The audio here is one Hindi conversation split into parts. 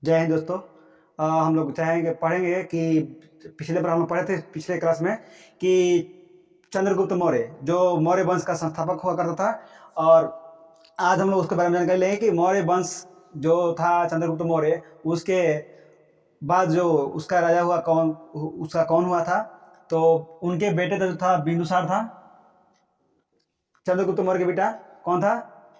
जय हिंद दोस्तों। हम लोग चाहेंगे पढ़ेंगे कि पिछले बार हम लोग पढ़े थे पिछले क्लास में कि चंद्रगुप्त मौर्य जो मौर्य वंश का संस्थापक हुआ करता था। और आज हम लोग उसके बारे में जानकारी लेंगे कि मौर्य वंश जो था चंद्रगुप्त मौर्य, उसके बाद जो उसका राजा हुआ उसका कौन हुआ था। तो उनके बेटे जो था बिंदुसार था। चंद्रगुप्त मौर्य का बेटा कौन था?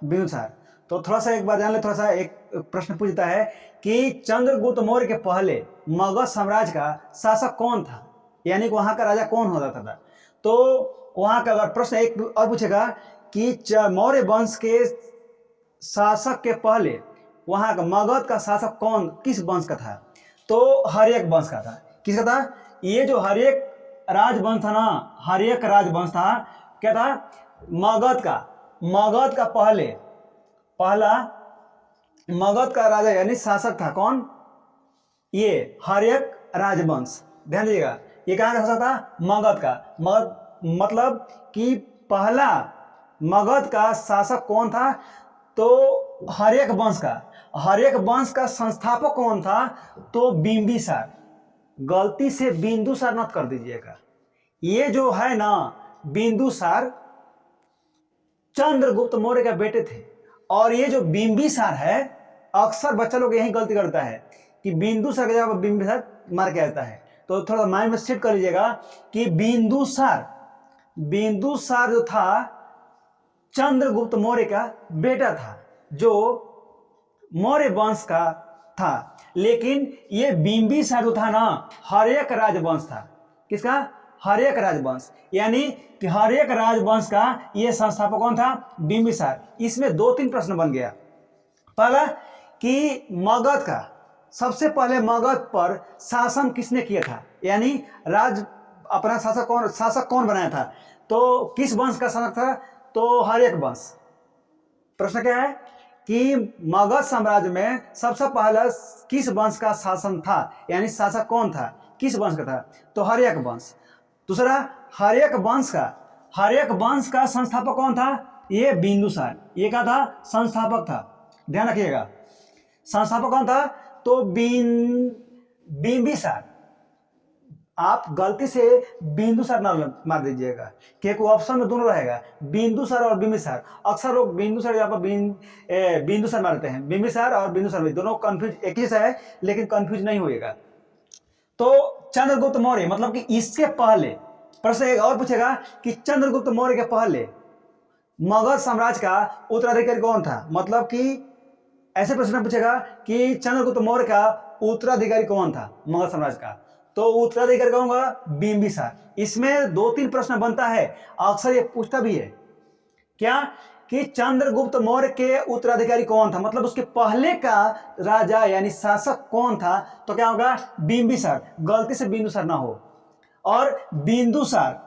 बिंदुसार। तो थोड़ा सा एक बार जान ले, थोड़ा सा एक प्रश्न पूछता है कि चंद्रगुप्त मौर्य के पहले मगध साम्राज्य का शासक कौन था, यानी कि वहां का राजा कौन होता था। तो वहां का अगर प्रश्न एक और पूछेगा कि मौर्य वंश के शासक के पहले वहां का मगध का शासक कौन, किस वंश का था, तो हर्यक वंश का था। किसका था? ये जो हर्यक राजवंश था ना, हर्यक राजवंश था, क्या था? मगध का पहला मगध का राजा यानी शासक था कौन? ये हर्यक राजवंश। ध्यान दीजिएगा, ये कहां का शासक था? मगध का। मगध मतलब कि पहला मगध का शासक कौन था? तो हर्यक वंश का। हर्यक वंश का संस्थापक कौन था? तो बिंबिसार। गलती से बिंदुसार मत कर दीजिएगा। ये जो है ना, बिंदुसार चंद्रगुप्त मौर्य के बेटे थे। और ये जो बिंबिसार है, अक्सर बच्चा लोग यही गलती करता है कि बिंदुसार की जगह बिंबिसार मार के आता है। तो थोड़ा माइंड में सेट कर लीजिएगा कि बिंदुसार जो था चंद्रगुप्त मौर्य का बेटा था, जो मौर्य वंश का था। लेकिन ये बिंबिसार जो था ना, हर्यक राजवंश था। किसका? हर्यक राजवंश। यानी कि हर्यक राजवंश का ये संस्थापक कौन था? बिंबिसार। इसमें दो तीन प्रश्न बन गया। पहला कि मगध का सबसे पहले मगध पर शासन किसने किया था, यानी अपना शासक कौन बनाया था? तो किस वंश का शासक था? तो हर्यक वंश। प्रश्न क्या है कि मगध साम्राज्य में सबसे पहला किस वंश का शासन था, यानी शासक कौन था, किस वंश का था? तो हर्यक वंश। दूसरा, हर्यक वंश का संस्थापक कौन था? ये बिंदुसार। ये क्या था? संस्थापक था। ध्यान रखिएगा, संस्थापक कौन था? तो बिंबिसार। आप गलती से बिंदुसार ना मार दीजिएगा, क्योंकि ऑप्शन में दोनों रहेगा, बिंदुसार और बिंबिसार। अक्सर लोग बिंदुसार यहाँ पर बिंदुसार मारते हैं। बिंबिसार और बिंदुसार में दोनों कंफ्यूज एक ही सा है, लेकिन कंफ्यूज नहीं होएगा। तो चंद्रगुप्त मौर्य मतलब कि इसके पहले प्रश्न एक और पूछेगा कि चंद्रगुप्त मौर्य के पहले मगध साम्राज्य का उत्तराधिकारी कौन था। मतलब कि ऐसे प्रश्न पूछेगा कि चंद्रगुप्त मौर्य का उत्तराधिकारी कौन था मगध साम्राज्य का। तो उत्तराधिकारी कौन होगा? बिंबिसार। इसमें दो तीन प्रश्न बनता है, अक्सर ये पूछता भी है क्या कि चंद्रगुप्त मौर्य के उत्तराधिकारी कौन था, मतलब उसके पहले का राजा यानी शासक कौन था। तो क्या होगा? बिंबिसार। गलती से बिंदुसार ना हो। और बिंबिसार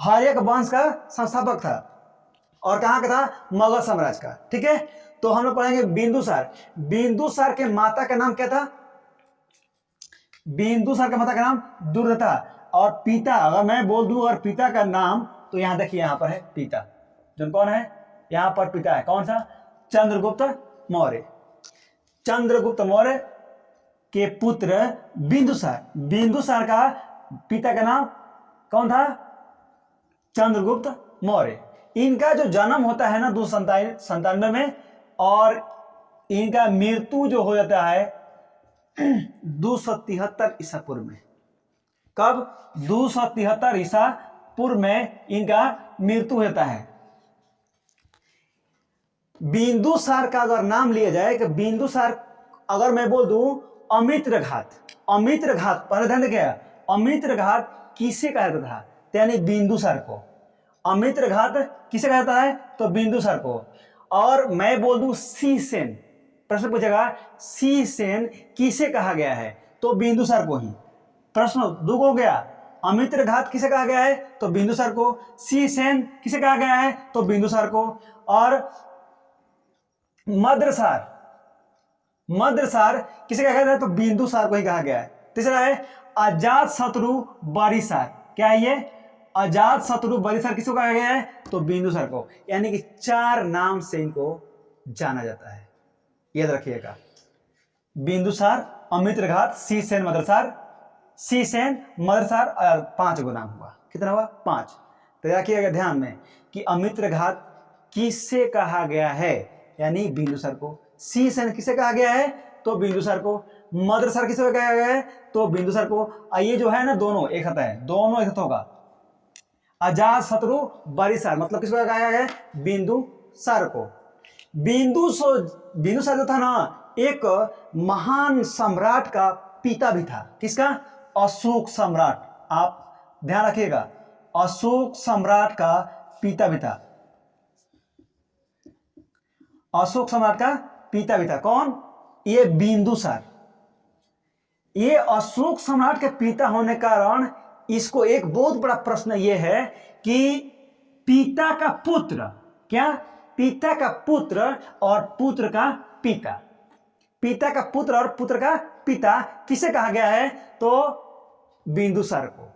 हर्यक वंश का संस्थापक था और कहां का था? मगध साम्राज्य का। ठीक है, तो हम लोग पढ़ेंगे बिंदुसार के माता का नाम क्या था? बिंदुसार का माता का नाम दुर्धता। और पिता, अगर मैं बोल दूं अगर पिता का नाम, तो यहां देखिए, यहां पर है पिता। जो कौन है? यहां पर पिता है कौन सा? चंद्रगुप्त मौर्य। चंद्रगुप्त मौर्य के पुत्र बिंदुसार का पिता का नाम कौन था? चंद्रगुप्त मौर्य। इनका जो जन्म होता है ना 297 में, और इनका मृत्यु जो हो जाता है 273 ईसा पूर्व में। कब? 273 ईसा पूर्व में इनका मृत्यु होता है। बिंदुसार का अगर नाम लिया जाए कि बिंदुसार, अगर मैं बोल दूं अमित्रघात, पहले ध्यान देखिएगा, अमित्रघात किसे कहा जाता था? यानी बिंदुसार को। अमित्रघात किसे कहा जाता है? तो बिंदुसार को। और मैं बोल दूं शीसेन, प्रश्न पूछेगा शीसेन किसे कहा गया है? तो बिंदुसार को ही। प्रश्न दो हो गया, अमित्रघात किसे कहा गया है? तो बिंदुसार को। शीसेन किसे कहा गया है? तो बिंदुसार को। और मद्रसार किसे कहा गया है? तो बिंदुसार को ही कहा गया है। तीसरा है अजात शत्रु बरिसार। क्या है ये? अजात शत्रु बरिसार किसको कहा गया है? तो बिंदुसार को। यानी कि 4 नाम से इनको जाना जाता है, याद रखिएगा। बिंदुसार, अमित्रघात, शीसेन, मदरसार, शीसेन, मदरसार और 5 गो नाम हुआ। कितना हुआ? 5। तो रखिएगा ध्यान में कि अमित्रघात किससे कहा गया है, यानी बिंदुसार को। शीसेन किसे कहा गया है? तो बिंदुसार को। मदरसार किसे कहा गया है? तो बिंदुसार को। ये जो है ना दोनों एक होता है, दोनों एक होगा। अजात शत्रु बरिसार मतलब किसको कहा गया है? बिंदुसार को। बिंदुसार जो था ना एक महान सम्राट का पिता भी था। किसका? अशोक सम्राट। आप ध्यान रखिएगा, अशोक सम्राट का पिता भी था। अशोक सम्राट का पिता भी था। कौन? ये बिंदुसार। ये अशोक सम्राट के पिता होने के कारण इसको एक बहुत बड़ा प्रश्न ये है कि पिता का पुत्र, क्या? पिता का पुत्र और पुत्र का पिता, पिता का पुत्र और पुत्र का पिता किसे कहा गया है? तो बिंदुसार को।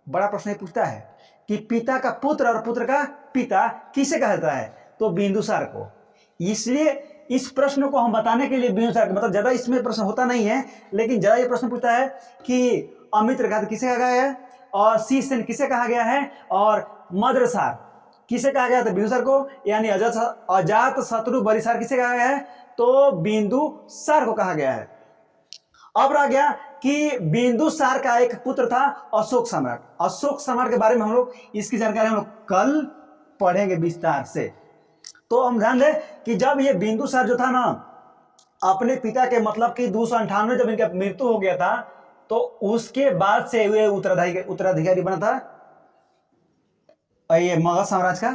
बड़ा प्रश्न पूछता है कि पिता का पुत्र और पुत्र का पिता किसे कहा जाता है? तो बिंदुसार को। इसलिए इस प्रश्न को हम बताने के लिए बिंदुसार, मतलब ज्यादा इसमें प्रश्न होता नहीं है, लेकिन ज्यादा ये प्रश्न पूछता है कि अमित्रघात किसे कहा गया है और शीसेन किसे कहा गया है और मदरसार किसे कहा गया? तो बिंदुसार को। यानी अजात शत्रु बरिसार किसे कहा गया है? तो बिंदुसार को कहा गया है। अब रह गया कि बिंदुसार का एक पुत्र था अशोक सम्राट। अशोक सम्राट के बारे में हम लोग इसकी जानकारी हम लोग कल पढ़ेंगे विस्तार से। तो हम ध्यान दें कि जब ये बिंदुसार जो था ना अपने पिता के, मतलब कि 298 जब इनका मृत्यु हो गया था, तो उसके बाद से हुए उत्तराधिकारी बना था ये मगध साम्राज्य का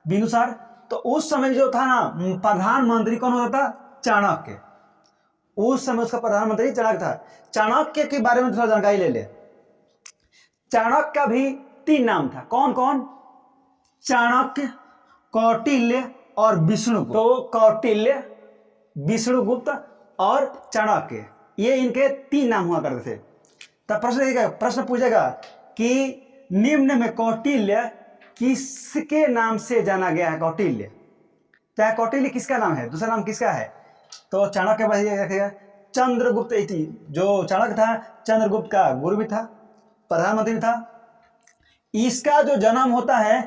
बिंदुसार। तो उस समय जो था ना प्रधानमंत्री कौन होता था? चाणक्य। उस समय उसका प्रधानमंत्री चाणक्य था। चाणक्य के बारे में थोड़ा जानकारी ले ले। चाणक्य का भी 3 नाम था। कौन कौन? चाणक्य, कौटिल्य और विष्णुगुप्त। तो कौटिल्य, विष्णुगुप्त और चाणक्य, ये इनके 3 नाम हुआ करते थे। तब प्रश्न पूछेगा कि निम्न में कौटिल्य किसके नाम से जाना गया है? कौटिल्य, चाहे कौटिल्य किसका नाम है? दूसरा नाम किसका है? तो चाणक्य भाई रखेगा चंद्रगुप्त। जो चाणक्य था चंद्रगुप्त का गुरु भी था, प्रधानमंत्री भी था। इसका जो जन्म होता है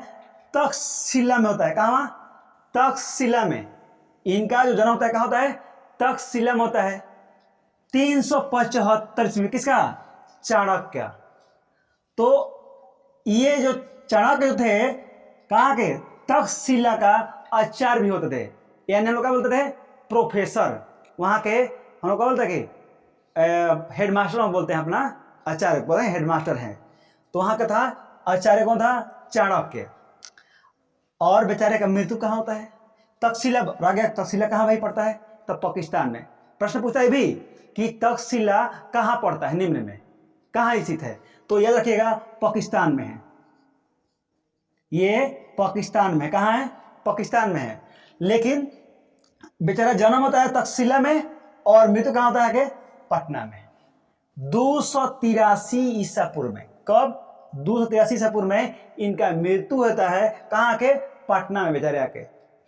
तक्षशिला में होता है। कहाँ? तक्षशिला में। इनका जो जन्म होता है कहाँ होता है? तक्षशिला में होता है। 375 ईस्वी में। किसका? चाणक्य। तो ये जो चाणक्य जो थे कहाँ के? तक्षशिला का आचार्य भी होते थे, यानी हम लोग क्या बोलते थे? प्रोफेसर। वहां के हम लोग क्या बोलते हैं कि हेडमास्टर हम बोलते हैं, अपना आचार्य बोलते हैं हेडमास्टर हैं। तो वहां का था आचार्य कौन था? चाणक्य। और बेचारे का मृत्यु कहाँ होता है? तक्षशिला। राजा तक्षशिला कहाँ भाई पड़ता है? तब पाकिस्तान में। प्रश्न पूछता है भी कि तक्षशिला कहाँ पड़ता है? निम्न में कहाँ स्थित है? तो याद रखिएगा पाकिस्तान में है। ये पाकिस्तान में। कहाँ है? पाकिस्तान में है। लेकिन बेचारा जन्म होता है तक्षशिला में और मृत्यु कहाँ होता है? के पटना में 283 ईसा पूर्व में। कब? 283 ईसा पूर्व में इनका मृत्यु होता है। कहाँ के? पटना में बेचारे आके,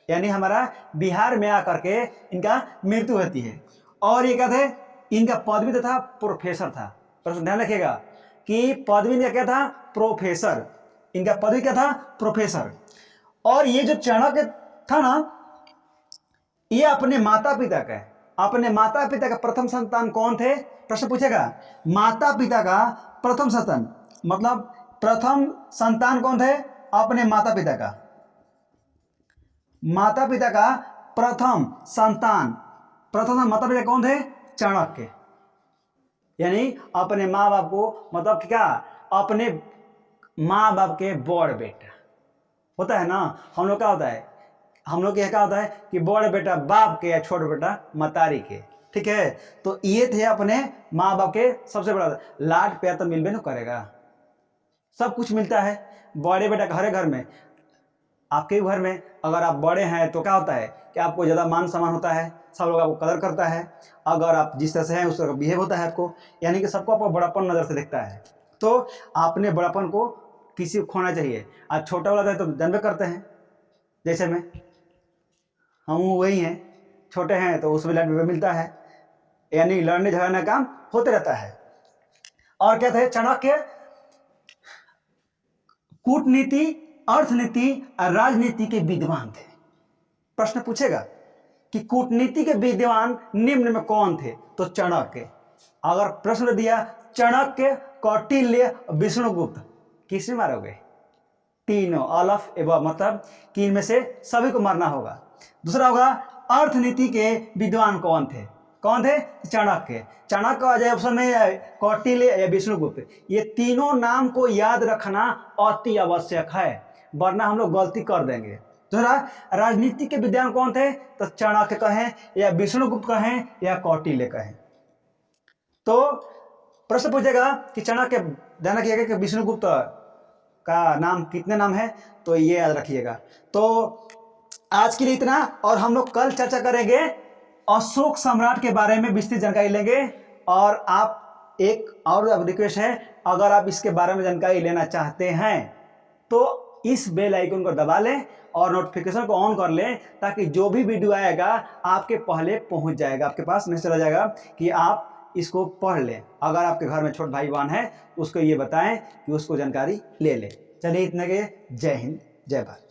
यानी हमारा बिहार में आकर के इनका मृत्यु होती है। और ये क्या थे? इनका पदवी तो था प्रोफेसर था। पर ध्यान रखिएगा कि पदवी इनका क्या था? प्रोफेसर। इनका पदवी क्या था? प्रोफेसर। और ये जो चाणक्य था ना, ये अपने माता पिता का है। अपने माता पिता का प्रथम संतान कौन थे? प्रश्न पूछेगा। माता पिता का प्रथम संतान, मतलब प्रथम संतान कौन थे? अपने माता पिता का। माता पिता का प्रथम संतान, प्रथम माता पिता कौन थे? चाणक्य। यानी अपने माँ बाप को, मतलब क्या? अपने माँ बाप के बड़ बेटा होता है ना। हम लोग क्या होता है? हम लोग क्या होता है कि बड़ बेटा बाप के या छोटा बेटा मतारी के। ठीक है। तो ये थे अपने माँ बाप के सबसे बड़ा। लाड प्यार तो मिलबे न करेगा, सब कुछ मिलता है बड़े बेटा हर घर में। आपके घर में अगर आप बड़े हैं तो क्या होता है कि आपको ज़्यादा मान सम्मान होता है, सब लोग आपको कदर करता है। अगर आप जिस तरह से हैं उस तरह का बिहेव होता है आपको, यानी कि सबको आपको बड़ापन नज़र से देखता है। तो आपने बड़ापन को किसी को खोना चाहिए। आज छोटा वाला है तो जानबे करते हैं, जैसे हम वही हैं, छोटे हैं तो उसमें लाड मिलता है। यानी लड़ने झगड़ने का काम होते रहता है। और क्या थे चाणक्य? कूटनीति, अर्थनीति और राजनीति के विद्वान थे। प्रश्न पूछेगा कि कूटनीति के विद्वान निम्न में कौन थे, तो चाणक्य। अगर प्रश्न दिया चाणक्य, कौटिल्य, विष्णुगुप्त, किसमें मारोगे? तीनों, ऑल ऑफ एबव, मतलब कि इनमें से सभी को मारना होगा। दूसरा होगा अर्थनीति के विद्वान कौन थे? कौन थे? चाणक्य। चाणक्य आ जाए ऑप्शन में, कौटिल्य या विष्णुगुप्त। ये तीनों नाम को याद रखना अति आवश्यक है, वरना हम लोग गलती कर देंगे। दूसरा राजनीति के विद्वान कौन थे? तो चाणक्य कहें या विष्णुगुप्त कहें या कौटिल्य कहें। तो प्रश्न पूछेगा कि चाणक्य, ध्यान रखिएगा कि विष्णुगुप्त का नाम कितने नाम है, तो ये याद रखिएगा। तो आज के लिए इतना, और हम लोग कल चर्चा करेंगे अशोक सम्राट के बारे में, विस्तृत जानकारी लेंगे। और आप एक और रिक्वेस्ट है, अगर आप इसके बारे में जानकारी लेना चाहते हैं तो इस बेल आइकन को दबा लें और नोटिफिकेशन को ऑन कर लें, ताकि जो भी वीडियो आएगा आपके पहले पहुंच जाएगा, आपके पास मैसेज चला जाएगा कि आप इसको पढ़ लें। अगर आपके घर में छोटे भाई बहन है उसको ये बताएं कि उसको जानकारी ले ले। चलिए इतने के, जय हिंद, जय भारत।